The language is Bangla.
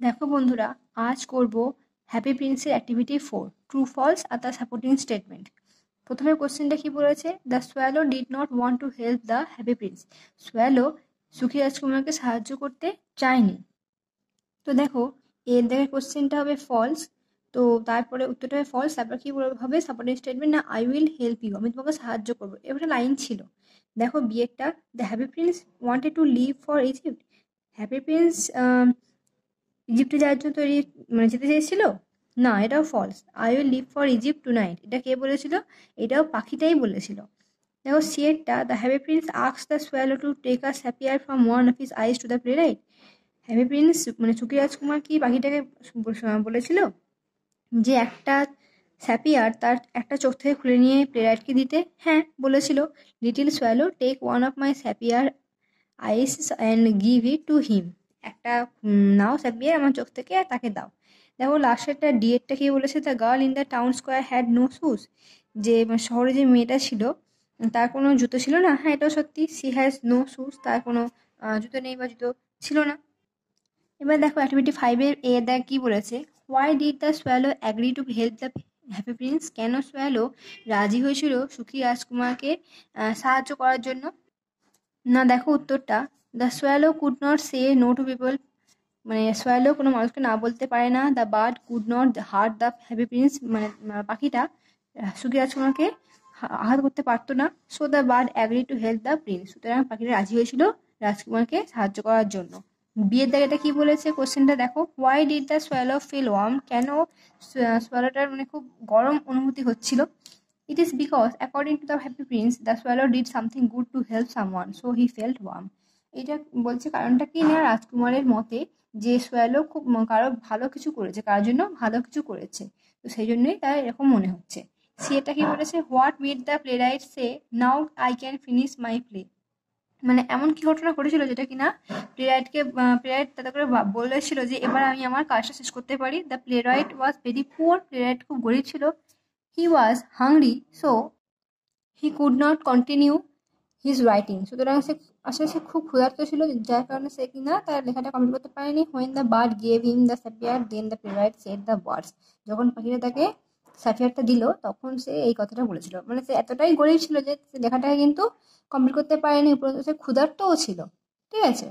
দেখো বন্ধুরা, আজ করব হ্যাপি প্রিন্সের অ্যাক্টিভিটি 4 ট্রু ফলস আর তার সাপোর্টিং স্টেটমেন্ট। প্রথমে কোশ্চেনটা কি বলেছে, the swallow did not want to help the happy Prince. Swallow সুখী রাজকুমারকে সাহায্য করতে চায়নি। তো দেখো, এর দেখে কোশ্চেনটা হবে ফলস, তো তারপরে উত্তরটা হবে ফলস, তারপর কি হবে সাপোর্টিং স্টেটমেন্ট, না আই উইল হেল্প ইউ, আমি তোমাকে সাহায্য করবো, এবারে লাইন ছিল। দেখো বিয়েরটা, the happy prince wanted to leave for Egypt. Happy prince ইজিপ্টে যাওয়ার জন্য যেতে চেয়েছিল না, এটাও false. I will leave for Egypt tonight, এটা কে বলেছিল? এটাও পাখিটাই বলেছিল। দেখো সিয়েরটা, দ্য হ্যাপি প্রিন্স আক্স the swallow to take a sapphire from one of his eyes to the play right. Happy Prince সুখী রাজকুমার কি পাখিটাকে বলেছিল যে একটা স্যাপিয়ার তার একটা চোখ থেকে খুলে নিয়ে প্লে রাইটকে দিতে? হ্যাঁ বলেছিল। Little swallow take one of my sapphire eyes and give it to him. একটা নাও স্যাপিয়ার আমার চোখ থেকে আর তাকে দাও। দেখো লাস্টেরটা ডিএডটা কি বলেছে, the girl in the town square had no shoes. যে শহরে যে মেয়েটা ছিল তার কোনো জুতো ছিল না। হ্যাঁ এটাও সত্যি, সি হ্যাজ নো শুজ, তার কোনো জুতো নেই বা জুতো ছিল না। এবার দেখো অ্যাক্টিভিটি 5-এর এ দেখ কি বলেছে, why did the swallow agree to help the happy Prince. কেন সোয়ালো রাজি হয়েছিল সুখী রাজকুমারকে সাহায্য করার জন্য? না দেখো উত্তরটা, the swallow could not say no to people. Swallow কোনো মানুষকে না বলতে পারে না। The bird could not hurt the happy prince, পাখিটা সুখী রাজকুমারকে আঘাত করতে পারতো না। So the bird agree to help the prince, সুতরাং পাখিটা রাজি হয়েছিল রাজকুমারকে সাহায্য করার জন্য। বিয়ের দাগেটা কি বলেছে কোশ্চেনটা দেখো, why did the swallow feel warm. কেন সোয়ালোটার খুব গরম অনুভূতি হচ্ছিল? It is because according to the happy prince the swallow did something good to help someone, so he felt warm. এটা বলছে কারণটা কি, না রাজকুমারের মতে যে সোয়ালো খুব কারো ভালো কিছু করেছে, কারোর জন্য ভালো কিছু করেছে, তো সেই জন্যই তার এরকম মনে হচ্ছে। সি এটা কি বলেছে, what made the play right say now I can finish my play. এমন কি ঘটনা ঘটেছিল যেটা কিনা প্লে রাইট তাতে করে বলেছিল যে এবার আমি আমার কাজটা শেষ করতে পারি। The playwright was very poor, playwright খুব গরিব ছিল। He was hungry, so he could not continue his writing, সুতরাং আসলে সে খুব ক্ষুধার্ত ছিল, যার কারণে সে কিনা তার লেখাটা কমপ্লিট করতে পারেনি। When the bird gave him the sapphire then the playwright said the words. যখন পাখিটা তাকে স্যাফিয়ারটা দিল তখন সে এই কথাটা বলেছিল। সে এতটাই গরিব ছিল যে সে লেখাটাকে কিন্তু কমপ্লিট করতে পারেনি, উপরন্তু সে ক্ষুধার্তও ছিল। ঠিক আছে।